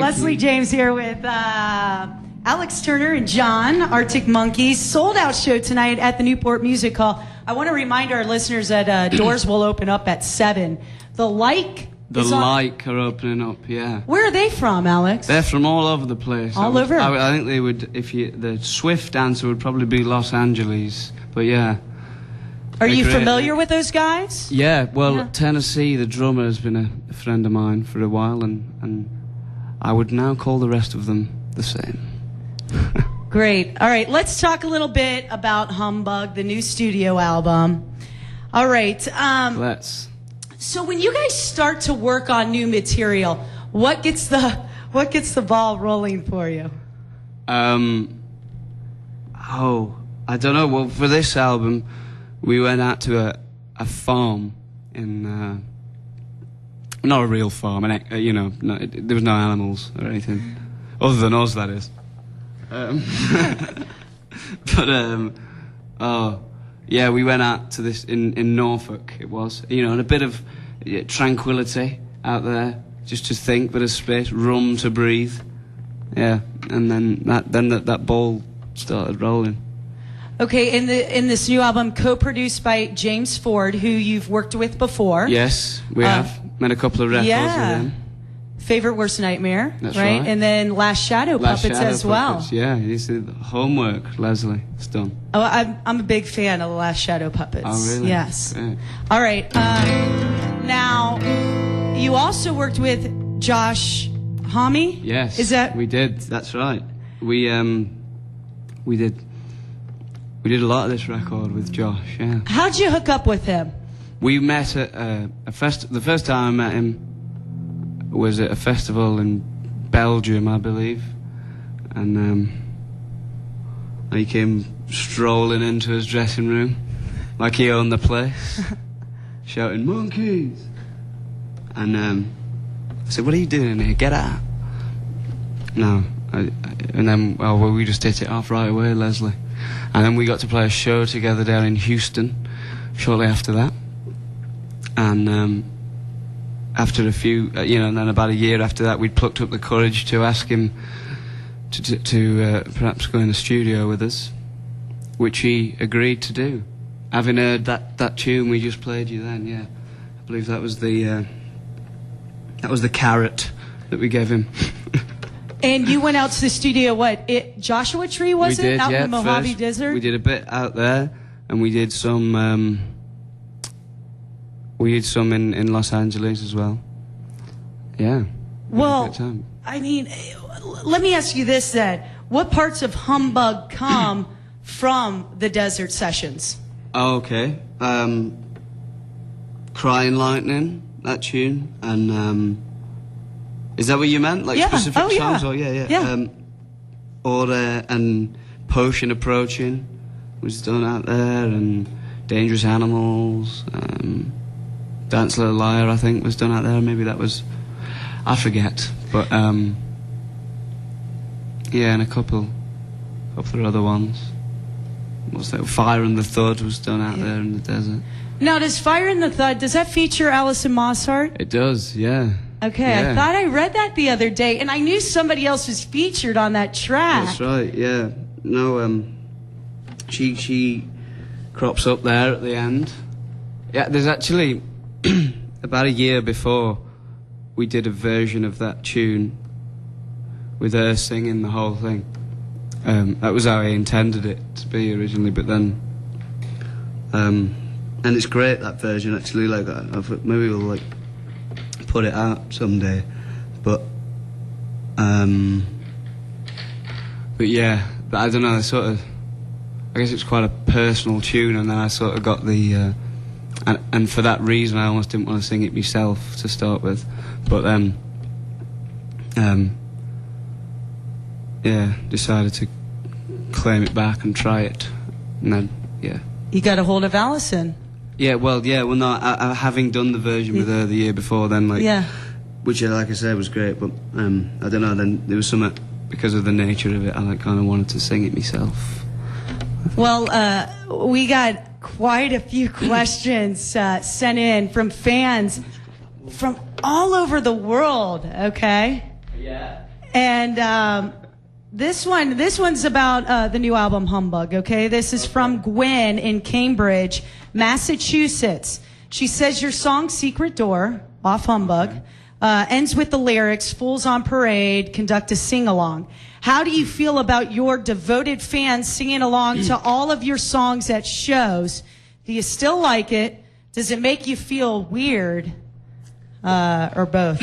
Leslie you. James here with Alex Turner and John, Arctic Monkeys. Sold out show tonight at the Newport Music Hall. I want to remind our listeners that doors will open up at 7. The Like are opening up, yeah. Where are they from, Alex? They're from all over the place. All over? I think they would, the swift answer would probably be Los Angeles, but yeah. Are you familiar with those guys? Yeah, well, Tennessee, the drummer, has been a friend of mine for a while, and I would now call the rest of them the same. Great. All right, let's talk a little bit about Humbug, the new studio album. All right. Let's. So when you guys start to work on new material, what gets the ball rolling for you? I don't know. Well, for this album, we went out to a farm in, not a real farm, and there was no animals or anything, other than us, that is. Yeah, we went out to this in Norfolk. It was, and a bit of tranquility out there, just to think, bit of space, room to breathe. Yeah, and then that ball started rolling. Okay, in this new album, co-produced by James Ford, who you've worked with before. Yes, we have made a couple of records with him. Favorite Worst Nightmare, That's right. And then Last Shadow Puppets as well. Yeah, you see the homework, Leslie. It's done. Oh, I'm a big fan of the Last Shadow Puppets. Oh, really? Yes. Great. All right. Now, you also worked with Josh Homme? Yes. Is that? We did. That's right. We did a lot of this record with Josh. Yeah. How'd you hook up with him? We met at the first time I met him was at a festival in Belgium, I believe, and he came strolling into his dressing room like he owned the place, shouting "Monkeys!" And I said, "What are you doing in here? Get out!" No, and then we just hit it off right away, Leslie, and then we got to play a show together down in Houston shortly after that, and after a few, and then about a year after that, we'd plucked up the courage to ask him to perhaps go in the studio with us, which he agreed to do. Having heard that tune we just played you then, yeah, I believe that was the carrot that we gave him. And you went out to the studio, Joshua Tree, was it? Out yeah, in the Mojave first, Desert? We did a bit out there, and we did some... we did some in Los Angeles as well. Yeah. Well, I mean, let me ask you this then. What parts of Humbug come from the Desert Sessions? Oh, okay. Crying Lightning, that tune. And is that what you meant? Like specific songs? Oh, yeah. And Potion Approaching was done out there, and Dangerous Animals, Dance Little Liar, I think, was done out there. Maybe that was... I forget. But, yeah, and a couple of other ones. What's that? Fire and the Thud was done out there in the desert. Now, does Fire and the Thud, does that feature Alison Mosshart? It does, yeah. Okay, yeah. I thought I read that the other day, and I knew somebody else was featured on that track. That's right, yeah. No, she crops up there at the end. Yeah, there's actually... about a year before, we did a version of that tune with her singing the whole thing. That was how I intended it to be originally, but then and it's great, that version, actually. Like, maybe we'll put it out someday, but yeah, but I don't know, I guess it's quite a personal tune, and then I sort of got the and for that reason, I almost didn't want to sing it myself to start with. But then, yeah, decided to claim it back and try it. And then, yeah. You got a hold of Alison. Yeah, well, no, I having done the version with her the year before, then, which, like I said, was great. But I don't know. Then there was something, because of the nature of it, I kind of wanted to sing it myself. Well, we got quite a few questions sent in from fans from all over the world, okay? Yeah. And this one's about the new album Humbug, okay? This is from Gwen in Cambridge, Massachusetts. She says your song Secret Door, off Humbug, ends with the lyrics, Fools on Parade, conduct a sing-along. How do you feel about your devoted fans singing along to all of your songs at shows? Do you still like it? Does it make you feel weird? Or both?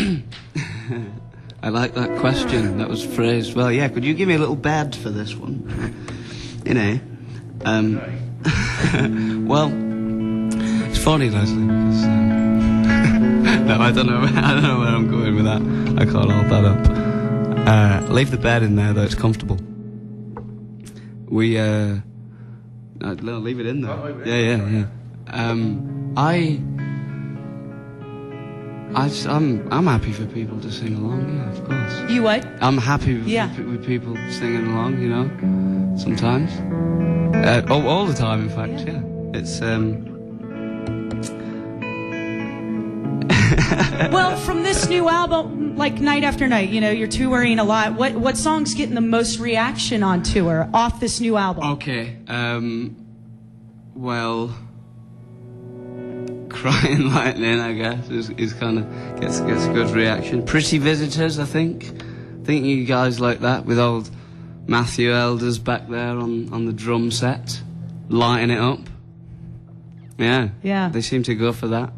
I like that question. That was phrased well. Yeah, could you give me a little bed for this one? You know. Well, it's funny, Leslie, because no, I don't know where I'm going with that. I can't hold that up. Leave the bed in there, though. It's comfortable. We no, leave it in there. Yeah. I'm happy for people to sing along, yeah, of course. You what? I'm happy with people singing along, you know, sometimes. All the time, in fact, yeah. It's, Well, from this new album, like Night After Night, you know, you're touring a lot. What song's getting the most reaction on tour off this new album? Okay, well... Crying Lightning, I guess, is kind of gets a good reaction. Pretty Visitors, I think you guys like that, with old Matthew Elders back there on the drum set, lighting it up. Yeah, yeah. They seem to go for that.